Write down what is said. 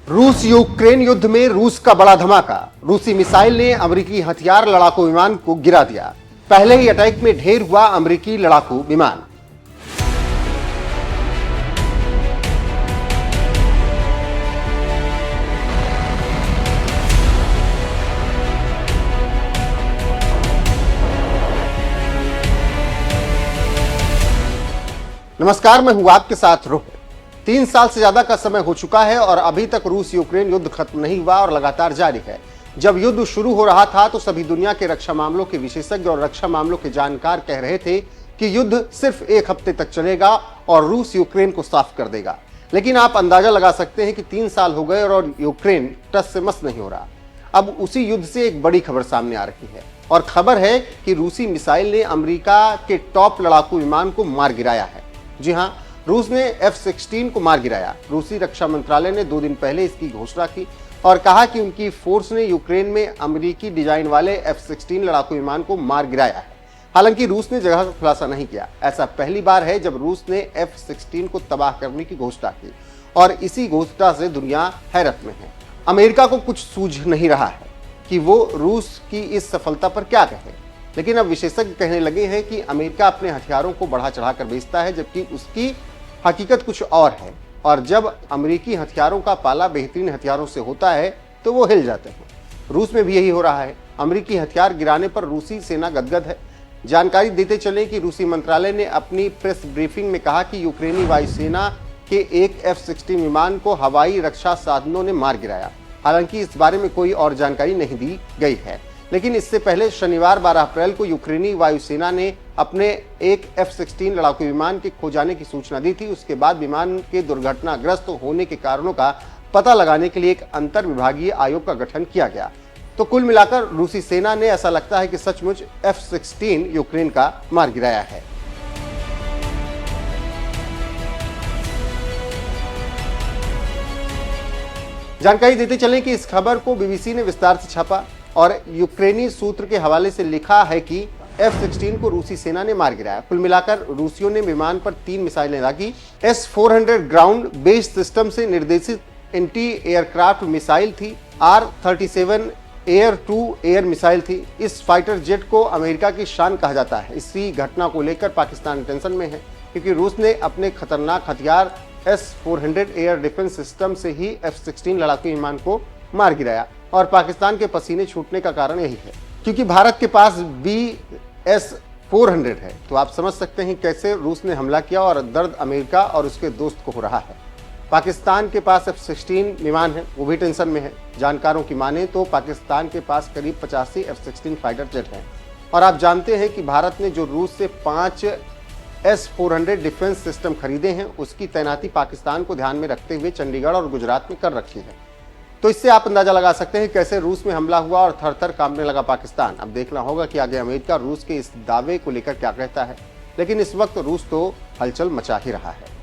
रूस यूक्रेन युद्ध में रूस का बड़ा धमाका। रूसी मिसाइल ने अमेरिकी हथियार लड़ाकू विमान को गिरा दिया। पहले ही अटैक में ढेर हुआ अमेरिकी लड़ाकू विमान। नमस्कार, मैं हूं आपके साथ रोहित। 3 साल से ज्यादा का समय हो चुका है और अभी तक रूस यूक्रेन युद्ध खत्म नहीं हुआ और लगातार जारी है। जब युद्ध शुरू हो रहा था तो सभी दुनिया के रक्षा मामलों के विशेषज्ञ और रक्षा मामलों के जानकार कह रहे थे कि युद्ध सिर्फ 1 हफ्ते तक चलेगा और रूस यूक्रेन को साफ कर देगा। लेकिन आप अंदाजा लगा सकते हैं कि 3 साल हो गए और यूक्रेन टस से मस नहीं हो रहा। अब उसी युद्ध से एक बड़ी खबर सामने आ रही है और खबर है कि रूसी मिसाइल ने अमेरिका के टॉप लड़ाकू विमान को मार गिराया है। जी हां, रूस ने F-16 को मार गिराया। रूसी रक्षा मंत्रालय ने 2 दिन पहले इसकी घोषणा की और कहा कि उनकी फोर्स ने यूक्रेन में अमेरिकी डिजाइन वाले F-16 लड़ाकू विमान को मार गिराया है। हालांकि रूस ने जगह का खुलासा नहीं किया। ऐसा पहली बार है जब रूस ने F-16 को तबाह करने की घोषणा की और इसी घोषणा से दुनिया हैरत में है। अमेरिका को कुछ सूझ नहीं रहा है कि वो रूस की इस सफलता पर क्या कहे। लेकिन अब विशेषज्ञ कहने लगे हैं कि अमेरिका अपने हथियारों को बढ़ा चढ़ाकर बेचता है, जबकि उसकी हकीकत कुछ और है। और जब अमेरिकी हथियारों का पाला बेहतरीन हथियारों से होता है तो वो हिल जाते हैं। रूस में भी यही हो रहा है। अमेरिकी हथियार गिराने पर रूसी सेना गदगद है। जानकारी देते चले कि रूसी मंत्रालय ने अपनी प्रेस ब्रीफिंग में कहा कि यूक्रेनी वायुसेना के एक F-16 विमान को हवाई रक्षा साधनों ने मार गिराया। हालांकि इस बारे में कोई और जानकारी नहीं दी गई है। लेकिन इससे पहले शनिवार 12 अप्रैल को यूक्रेनी वायुसेना ने अपने एक F-16 लड़ाकू विमान के खो जाने की सूचना दी थी। उसके बाद विमान के दुर्घटनाग्रस्त होने के कारणों का पता लगाने के लिए एक अंतर विभागीय आयोग का गठन किया गया। तो कुल मिलाकर रूसी सेना ने ऐसा लगता है कि सचमुच F-16 यूक्रेन का मार गिराया है। जानकारी देते चलें कि इस खबर को बीबीसी ने विस्तार से छापा और यूक्रेनी सूत्र के हवाले से लिखा है कि F-16 को रूसी सेना ने मार गिराया। कुल मिलाकर रूसियों ने विमान पर 3 मिसाइलें दागी। S-400 ग्राउंड बेस्ड सिस्टम से निर्देशित एंटी एयरक्राफ्ट मिसाइल थी। R-37 air to air missile थी। इस फाइटर जेट को अमेरिका की शान कहा जाता है। इसी घटना को लेकर पाकिस्तान टेंशन में है, क्योंकि रूस ने अपने खतरनाक हथियार S-400 एयर डिफेंस सिस्टम से ही F-16 लड़ाकू विमान को मार गिराया। और पाकिस्तान के पसीने छूटने का कारण यही है, क्योंकि भारत के पास भी S-400 है। तो आप समझ सकते हैं कैसे रूस ने हमला किया और दर्द अमेरिका और उसके दोस्त को हो रहा है। पाकिस्तान के पास F-16 विमान है, वो भी टेंशन में है। जानकारों की माने तो पाकिस्तान के पास करीब 85 F-16 फाइटर जेट हैं। और आप जानते हैं कि भारत ने जो रूस से 5 S-400 डिफेंस सिस्टम खरीदे हैं, उसकी तैनाती पाकिस्तान को ध्यान में रखते हुए चंडीगढ़ और गुजरात में कर रखी है। तो इससे आप अंदाजा लगा सकते हैं कैसे रूस में हमला हुआ और थर-थर कांपने लगा पाकिस्तान। अब देखना होगा कि आगे अमेरिका रूस के इस दावे को लेकर क्या कहता है। लेकिन इस वक्त रूस तो हलचल मचा ही रहा है।